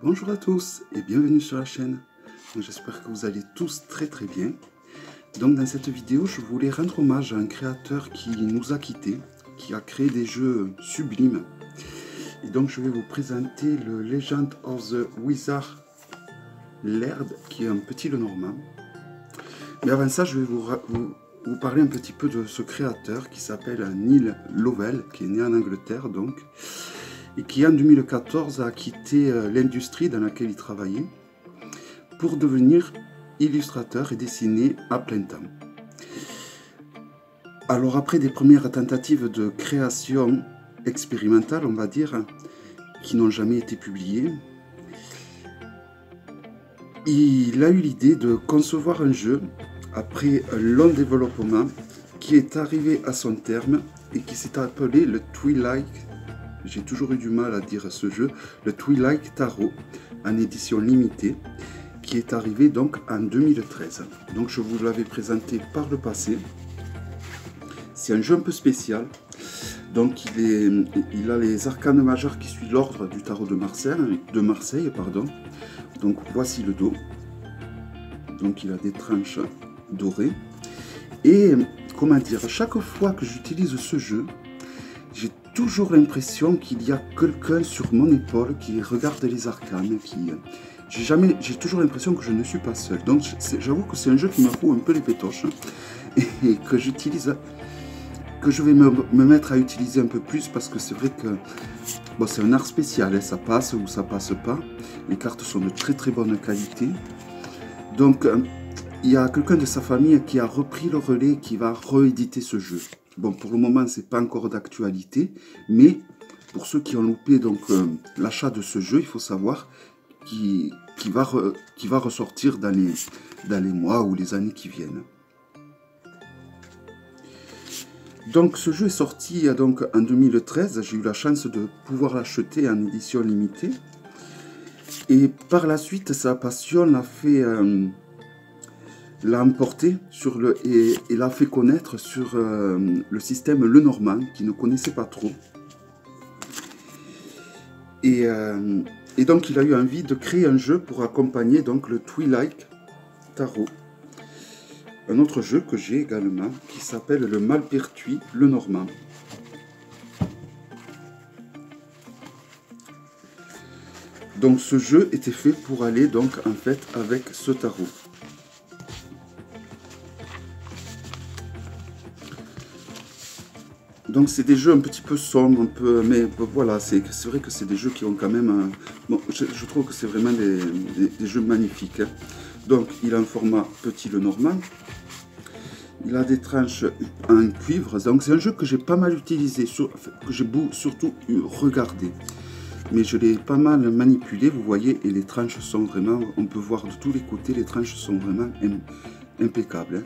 Bonjour à tous et bienvenue sur la chaîne. J'espère que vous allez tous très bien. Donc dans cette vidéo, je voulais rendre hommage à un créateur qui nous a quittés, qui a créé des jeux sublimes. Et donc je vais vous présenter le Legend of the Wizard Laird, qui est un petit Lenormand. Mais avant ça, je vais vous parler un petit peu de ce créateur qui s'appelle Neil Lovell, qui est né en Angleterre donc, et qui en 2014 a quitté l'industrie dans laquelle il travaillait pour devenir illustrateur et dessiner à plein temps. Alors après des premières tentatives de création expérimentale, on va dire, qui n'ont jamais été publiées, il a eu l'idée de concevoir un jeu après un long développement qui est arrivé à son terme et qui s'est appelé le Twilight. J'ai toujours eu du mal à dire ce jeu, le Twilight Tarot, en édition limitée, qui est arrivé donc en 2013. Donc je vous l'avais présenté par le passé. C'est un jeu un peu spécial. Donc il a les arcanes majeures qui suivent l'ordre du tarot de Marseille, pardon. Donc voici le dos. Donc il a des tranches dorées. Et comment dire, à chaque fois que j'utilise ce jeu, j'ai toujours l'impression qu'il y a quelqu'un sur mon épaule qui regarde les arcanes, j'ai toujours l'impression que je ne suis pas seul. Donc j'avoue que c'est un jeu qui me fout un peu les pétoches et que j'utilise, que je vais me mettre à utiliser un peu plus parce que c'est vrai que bon, c'est un art spécial, hein, ça passe ou ça passe pas. Les cartes sont de très bonne qualité. Donc il y a quelqu'un de sa famille qui a repris le relais, qui va rééditer ce jeu. Bon, pour le moment, c'est pas encore d'actualité, mais pour ceux qui ont loupé donc l'achat de ce jeu, il faut savoir qu'il va ressortir dans les mois ou les années qui viennent. Donc ce jeu est sorti donc en 2013, j'ai eu la chance de pouvoir l'acheter en édition limitée. Et par la suite, sa passion l'a emporté et l'a fait connaître sur le système Lenormand, qu'il ne connaissait pas trop. Et donc il a eu envie de créer un jeu pour accompagner donc le Twilight Tarot. Un autre jeu que j'ai également, qui s'appelle le Malpertuis Lenormand. Donc ce jeu était fait pour aller donc en fait avec ce tarot. Donc c'est des jeux un petit peu sombres, mais voilà, c'est vrai que c'est des jeux qui ont quand même... bon, je trouve que c'est vraiment des jeux magnifiques. Hein. Donc il a un format petit Lenormand. Il a des tranches en cuivre. Donc c'est un jeu que j'ai pas mal utilisé, que j'ai surtout regardé. Mais je l'ai pas mal manipulé, vous voyez, et les tranches sont vraiment... On peut voir de tous les côtés, les tranches sont vraiment impeccables. Hein.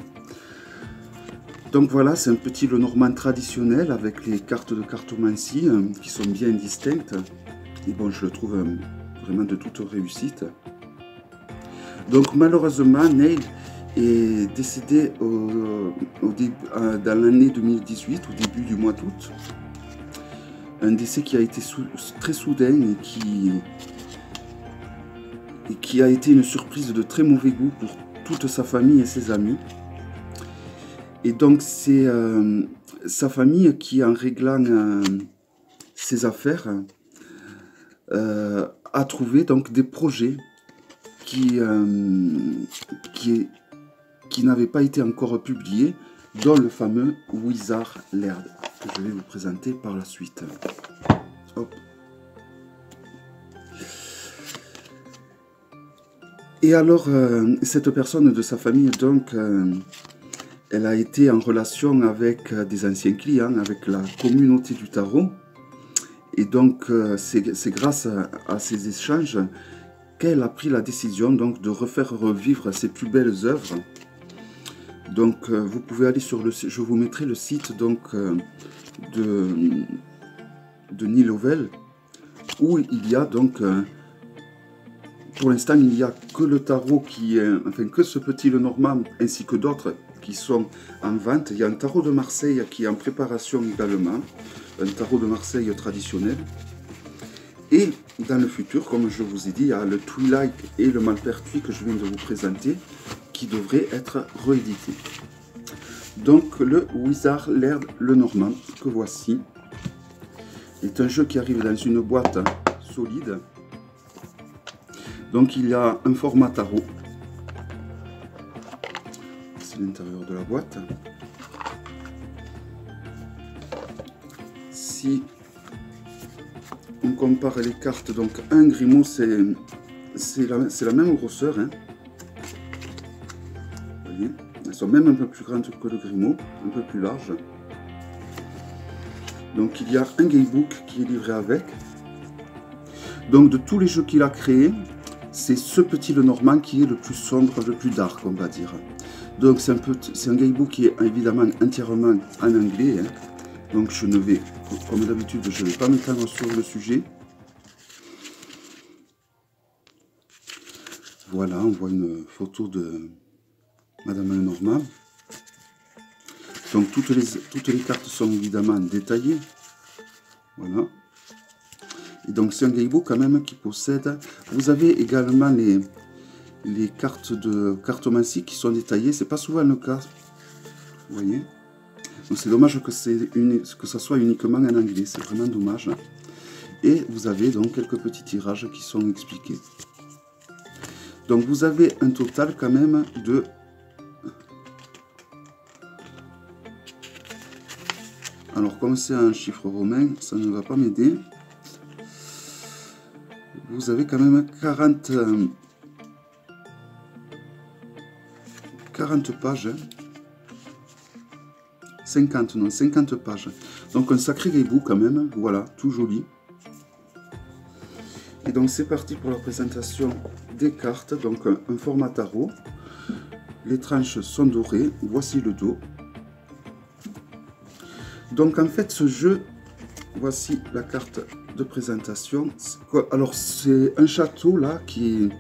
Donc voilà, c'est un petit Lenormand traditionnel avec les cartes de cartomancie qui sont bien distinctes. Et bon, je le trouve vraiment de toute réussite. Donc malheureusement, Neil est décédé dans l'année 2018, au début du mois d'août. Un décès qui a été très soudain et qui a été une surprise de très mauvais goût pour toute sa famille et ses amis. Et donc c'est sa famille qui, en réglant ses affaires, a trouvé donc des projets qui n'avaient pas été encore publiés, dont le fameux Wizard Laird, que je vais vous présenter par la suite. Hop. Et alors, cette personne de sa famille, donc... elle a été en relation avec des anciens clients, avec la communauté du tarot. Et donc, c'est grâce à ces échanges qu'elle a pris la décision donc, de refaire revivre ses plus belles œuvres. Donc, vous pouvez aller sur le site, je vous mettrai le site donc, de Neil Lovell, où il y a donc... pour l'instant, il n'y a que le tarot enfin que ce petit Lenormand ainsi que d'autres qui sont en vente. Il y a un tarot de Marseille qui est en préparation également, un tarot de Marseille traditionnel. Et dans le futur, comme je vous ai dit, il y a le Twilight et le Malpertuis que je viens de vous présenter qui devraient être réédités. Donc le Wizard Laird Lenormand que voici est un jeu qui arrive dans une boîte solide. Donc il y a un format tarot. C'est l'intérieur de la boîte. Si on compare les cartes, donc un Grimaud, c'est la même grosseur. Hein. Vous voyez, elles sont même un peu plus grandes que le Grimaud, un peu plus larges. Donc il y a un gamebook qui est livré avec. Donc de tous les jeux qu'il a créés, c'est ce petit Lenormand qui est le plus sombre, le plus dark, on va dire. Donc c'est un gamebook qui est évidemment entièrement en anglais. Hein. Donc je ne vais, comme d'habitude, je ne vais pas m'étendre sur le sujet. Voilà, on voit une photo de Madame Lenormand. Donc toutes les cartes sont évidemment détaillées. Voilà. Et donc c'est un gamebook quand même qui possède... Vous avez également les cartes de cartomancie qui sont détaillées. C'est pas souvent le cas. Vous voyez. Donc c'est dommage que ça soit uniquement en anglais, c'est vraiment dommage. Et vous avez donc quelques petits tirages qui sont expliqués. Donc vous avez un total quand même de... Alors comme c'est un chiffre romain, ça ne va pas m'aider. Vous avez quand même 40 pages. 50 pages. Donc un sacré gamebook quand même, voilà, tout joli. Et donc c'est parti pour la présentation des cartes. Donc un format tarot. Les tranches sont dorées, voici le dos. Donc en fait ce jeu, voici la carte de présentation. Alors c'est un château là qui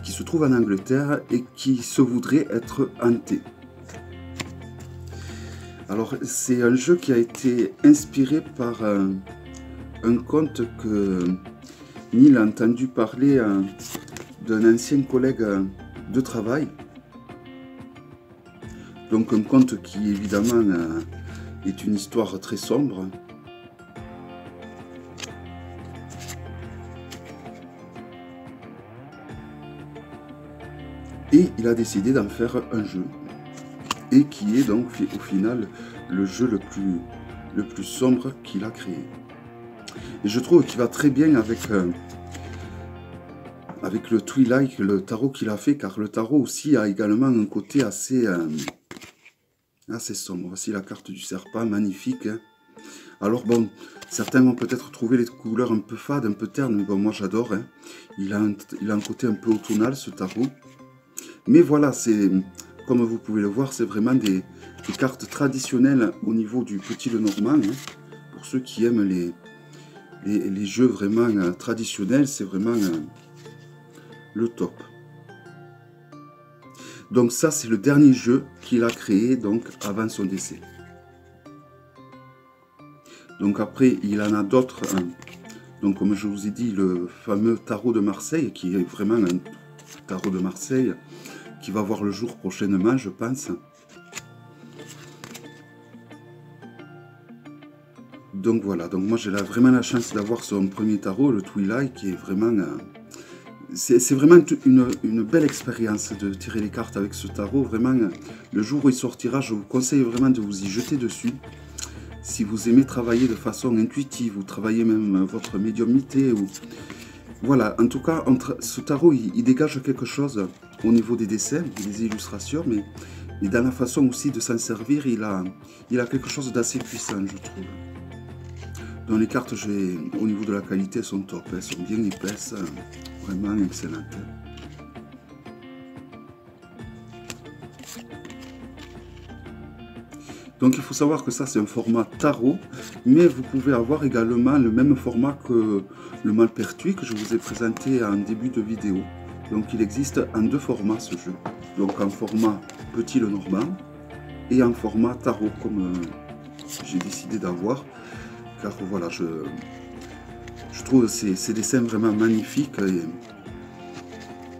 se trouve en Angleterre et qui se voudrait être hanté. Alors, c'est un jeu qui a été inspiré par un conte que Neil a entendu parler d'un ancien collègue de travail. Donc, un conte qui, évidemment, est une histoire très sombre. Et il a décidé d'en faire un jeu. Et qui est donc au final le jeu le plus sombre qu'il a créé. Et je trouve qu'il va très bien avec le Twilight, le tarot qu'il a fait, car le tarot aussi a également un côté assez sombre. Voici la carte du serpent, magnifique. Hein. Alors bon, certains vont peut-être trouver les couleurs un peu fades, un peu ternes, mais bon, moi j'adore. Hein. Il a un côté un peu automnal, ce tarot. Mais voilà, c'est... Comme vous pouvez le voir, c'est vraiment des cartes traditionnelles au niveau du petit Lenormand. Hein. Pour ceux qui aiment les jeux vraiment traditionnels, c'est vraiment le top. Donc ça, c'est le dernier jeu qu'il a créé donc avant son décès. Donc après, il en a d'autres. Hein. Donc comme je vous ai dit, le fameux tarot de Marseille, qui est vraiment un tarot de Marseille, qui va voir le jour prochainement, je pense. Donc voilà, donc moi j'ai vraiment la chance d'avoir son premier tarot, le Twilight, qui est vraiment... c'est vraiment une belle expérience de tirer les cartes avec ce tarot. Vraiment, le jour où il sortira, je vous conseille vraiment de vous y jeter dessus. Si vous aimez travailler de façon intuitive, ou travailler même votre médiumnité, ou... Voilà, en tout cas, ce tarot, il dégage quelque chose au niveau des dessins, des illustrations, mais dans la façon aussi de s'en servir, il a quelque chose d'assez puissant, je trouve. Donc les cartes, au niveau de la qualité, elles sont top, elles sont bien épaisses, vraiment excellentes. Donc il faut savoir que ça c'est un format tarot, mais vous pouvez avoir également le même format que le Malpertuis que je vous ai présenté en début de vidéo. Donc il existe en deux formats ce jeu, donc en format petit Lenormand et en format tarot comme j'ai décidé d'avoir, car voilà, je Je trouve ces dessins vraiment magnifiques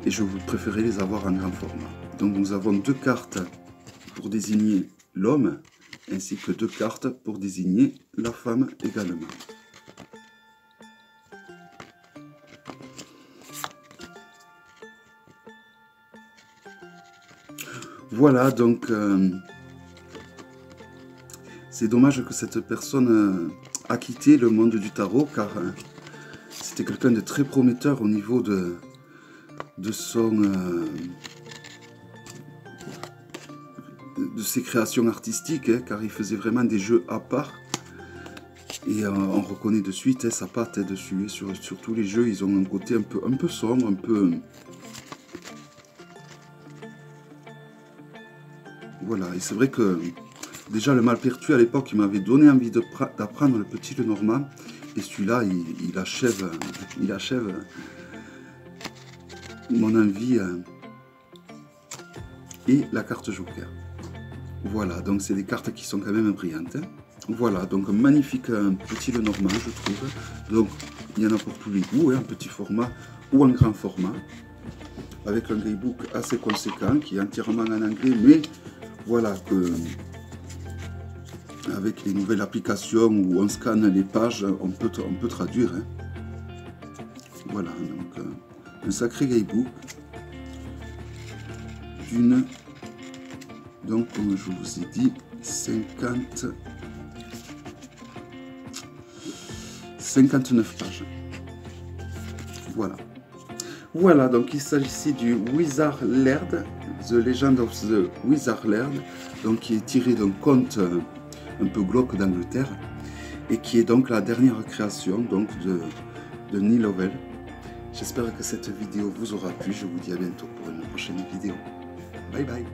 et je vous préférais les avoir en grand format. Donc nous avons 2 cartes pour désigner l'homme, ainsi que 2 cartes pour désigner la femme également. Voilà, donc c'est dommage que cette personne a quitté le monde du tarot, car c'était quelqu'un de très prometteur au niveau de ses créations artistiques, hein, car il faisait vraiment des jeux à part. Et on reconnaît de suite sa patte dessus. Et sur tous les jeux, ils ont un côté un peu sombre, un peu... Voilà, et c'est vrai que déjà le Malpertuis à l'époque, il m'avait donné envie d'apprendre le Petit Lenormand. Et celui-là, il achève mon envie. Et la carte Joker. Voilà, donc c'est des cartes qui sont quand même brillantes. Hein. Voilà, donc un magnifique Petit Lenormand, je trouve. Donc il y en a pour tous les goûts, hein, un petit format ou un grand format. Avec un greybook assez conséquent, qui est entièrement en anglais, mais voilà que avec les nouvelles applications où on scanne les pages, on peut traduire. Hein. Voilà, donc un sacré greybook. D'une, donc comme je vous ai dit, 59 pages. Voilà. Voilà, donc il s'agissait du Wizard Laird, The Legend of the Wizard Laird, donc qui est tiré d'un conte un peu glauque d'Angleterre, et qui est donc la dernière création donc de Neil Lovell. J'espère que cette vidéo vous aura plu, je vous dis à bientôt pour une prochaine vidéo. Bye bye.